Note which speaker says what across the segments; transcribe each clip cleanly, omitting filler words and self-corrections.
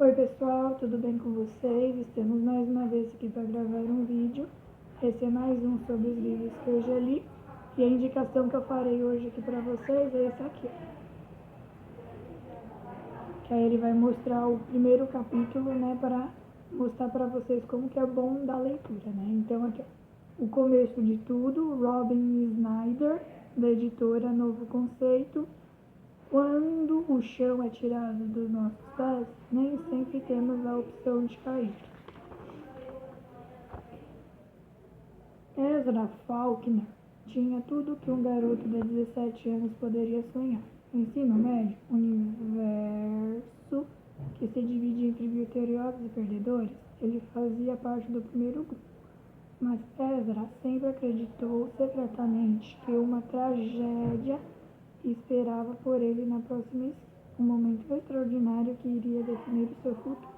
Speaker 1: Oi pessoal, tudo bem com vocês? Estamos mais uma vez aqui para gravar um vídeo. Esse é mais um sobre os livros que eu já li. E a indicação que eu farei hoje aqui para vocês é esse aqui. Que aí ele vai mostrar o primeiro capítulo, né, para mostrar para vocês como que é bom da leitura, né? Então aqui, ó, o começo de tudo, Robin Snyder, da editora Novo Conceito. Quando o chão é tirado dos nossos pés, nem sempre temos a opção de cair. Ezra Faulkner tinha tudo que um garoto de 17 anos poderia sonhar. Ensino médio, universo que se divide entre vitoriosos e perdedores, ele fazia parte do primeiro grupo. Mas Ezra sempre acreditou secretamente que uma tragédia esperava por ele na próxima esquina, um momento extraordinário que iria definir o seu futuro.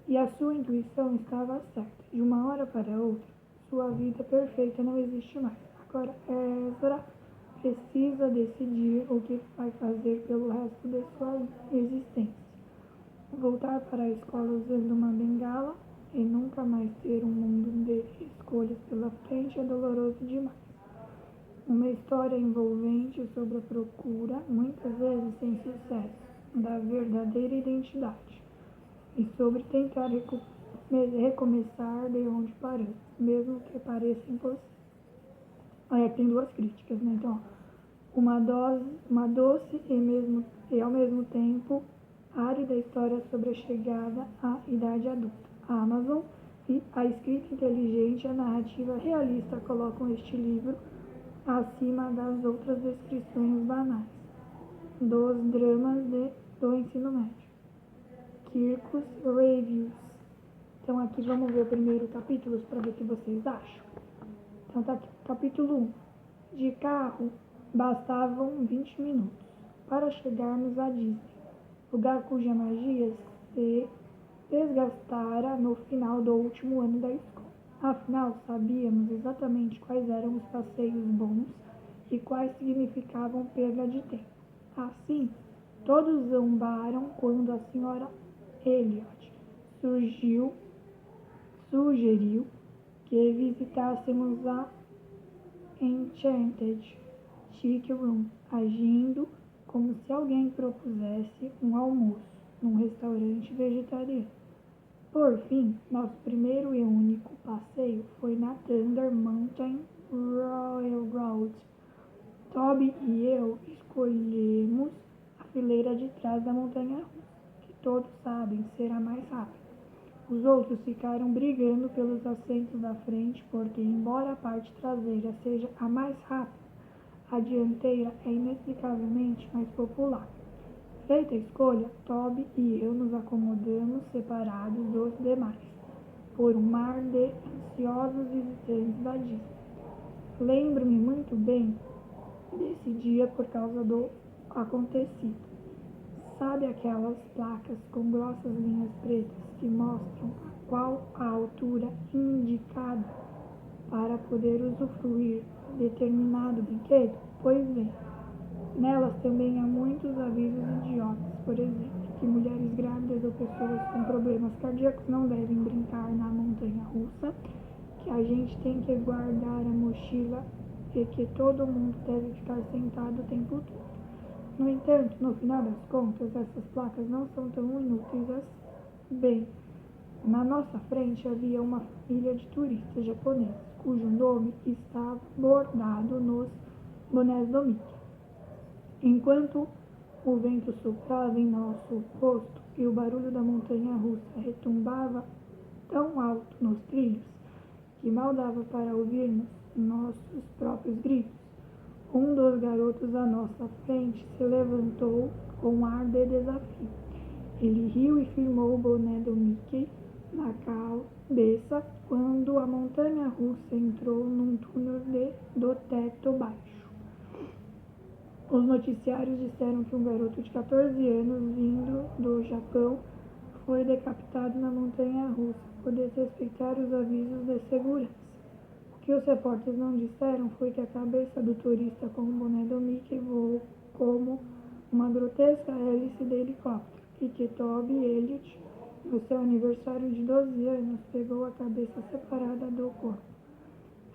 Speaker 1: E a sua intuição estava certa. De uma hora para outra, sua vida perfeita não existe mais. Agora Ezra precisa decidir o que vai fazer pelo resto de sua existência. Voltar para a escola usando uma bengala e nunca mais ter um mundo de escolhas pela frente é doloroso demais. Uma história envolvente sobre a procura, muitas vezes sem sucesso, da verdadeira identidade e sobre tentar recomeçar de onde paramos, mesmo que pareça impossível. Tem duas críticas, né? Então, uma doce e ao mesmo tempo árida história sobre a chegada à idade adulta. A Amazon e a escrita inteligente e a narrativa realista colocam este livro acima das outras descrições banais dos dramas do ensino médio. Kirkus Reviews. Então aqui vamos ver o primeiro capítulo para ver o que vocês acham. Então tá aqui, capítulo 1. De carro bastavam 20 minutos para chegarmos a Disney, lugar cuja magia se desgastara no final do último ano da escola. Afinal, sabíamos exatamente quais eram os passeios bons e quais significavam perda de tempo. Assim, todos zombaram quando a senhora Elliot sugeriu que visitássemos a Enchanted Chic Room, agindo como se alguém propusesse um almoço num restaurante vegetariano. Por fim, nosso primeiro e único passeio foi na Thunder Mountain Railroad. Toby e eu escolhemos a fileira de trás da montanha-russa, que todos sabem ser a mais rápida. Os outros ficaram brigando pelos assentos da frente porque, embora a parte traseira seja a mais rápida, a dianteira é inexplicavelmente mais popular. Feita a escolha, Toby e eu nos acomodamos separados dos demais, por um mar de ansiosos visitantes da Disney. Lembro-me muito bem desse dia por causa do acontecido. Sabe aquelas placas com grossas linhas pretas que mostram qual a altura indicada para poder usufruir determinado brinquedo? Pois bem, nelas também há muitos avisos idiotas, por exemplo, que mulheres grávidas ou pessoas com problemas cardíacos não devem brincar na montanha-russa, que a gente tem que guardar a mochila e que todo mundo deve ficar sentado o tempo todo. No entanto, no final das contas, essas placas não são tão inúteis assim. Bem, na nossa frente havia uma família de turistas japoneses, cujo nome estava bordado nos bonés do Mickey. Enquanto o vento soprava em nosso rosto e o barulho da montanha-russa retumbava tão alto nos trilhos que mal dava para ouvirmos nossos próprios gritos, um dos garotos à nossa frente se levantou com um ar de desafio. Ele riu e firmou o boné do Mickey na cabeça quando a montanha-russa entrou num túnel do teto baixo. Os noticiários disseram que um garoto de 14 anos, vindo do Japão, foi decapitado na montanha-russa por desrespeitar os avisos de segurança. O que os repórteres não disseram foi que a cabeça do turista com o boné do Mickey voou como uma grotesca hélice de helicóptero e que Toby Elliott, no seu aniversário de 12 anos, pegou a cabeça separada do corpo,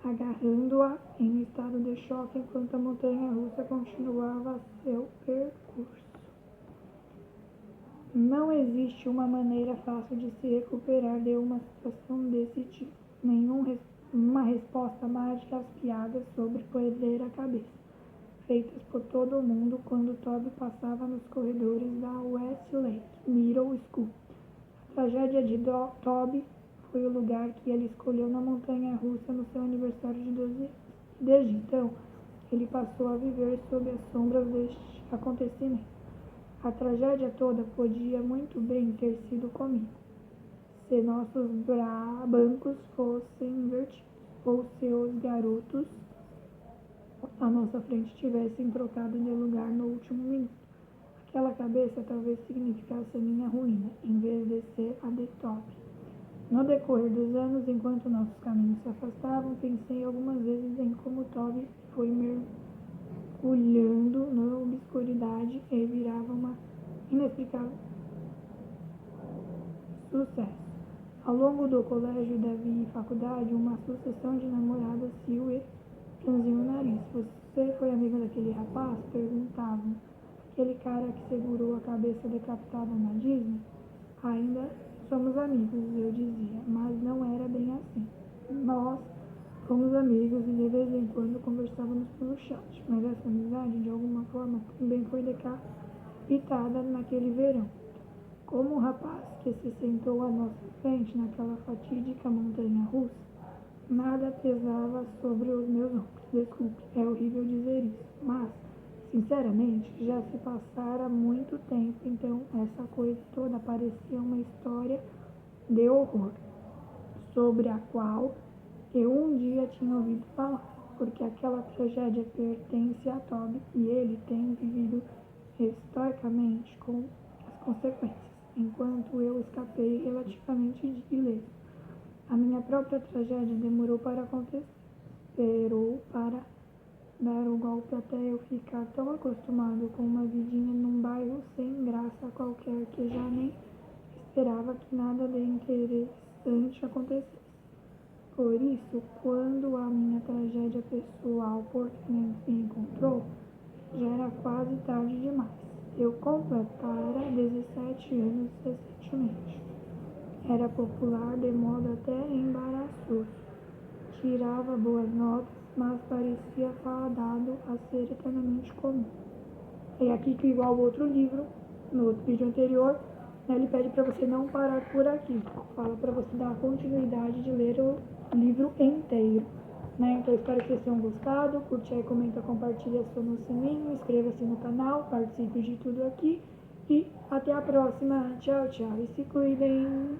Speaker 1: agarrando-a em estado de choque enquanto a montanha-russa continuava seu percurso. Não existe uma maneira fácil de se recuperar de uma situação desse tipo. Nenhuma resposta mágica às piadas sobre perder a cabeça, feitas por todo mundo quando Toby passava nos corredores da Westlake Middle School. A tragédia de Toby foi o lugar que ele escolheu na montanha-russa no seu aniversário de 12 anos. Desde então, ele passou a viver sob as sombras deste acontecimento. A tragédia toda podia muito bem ter sido comigo, se nossos bancos fossem invertidos, ou se os garotos à nossa frente tivessem trocado de lugar no último minuto. Aquela cabeça talvez significasse a minha ruína, em vez de ser a de Toby. No decorrer dos anos, enquanto nossos caminhos se afastavam, pensei algumas vezes em como Toby foi mergulhando na obscuridade e virava uma inexplicável sucesso. Ao longo do colégio, e faculdade, uma sucessão de namoradas riu e franziu o nariz. Você foi amiga daquele rapaz? Perguntavam. Aquele cara que segurou a cabeça decapitada na Disney? Ainda somos amigos, eu dizia, mas não era bem assim. Nós fomos amigos e de vez em quando conversávamos pelo chat, mas essa amizade, de alguma forma, também foi decapitada naquele verão. Como o rapaz que se sentou à nossa frente naquela fatídica montanha-russa, nada pesava sobre os meus ombros. Desculpe, é horrível dizer isso, mas, sinceramente, já se passara muito tempo, então essa coisa toda parecia uma história de horror, sobre a qual eu um dia tinha ouvido falar, porque aquela tragédia pertence a Toby e ele tem vivido estoicamente com as consequências, enquanto eu escapei relativamente de ileso. A minha própria tragédia demorou para acontecer, esperou para dar o golpe até eu ficar tão acostumado com uma vidinha num bairro sem graça qualquer que já nem esperava que nada de interessante acontecesse. Por isso, quando a minha tragédia pessoal por fim me encontrou, já era quase tarde demais. Eu completara 17 anos recentemente. Era popular de modo até embaraçoso. Tirava boas notas, mas parecia fadado a ser eternamente comum. E aqui que, igual ao outro livro, no outro vídeo anterior, ele pede para você não parar por aqui. Fala para você dar continuidade de ler o livro inteiro. Então, espero que vocês tenham gostado. Curte aí, comenta, compartilha, aciona o sininho, inscreva-se no canal, participe de tudo aqui. E até a próxima. Tchau, tchau. E se cuidem.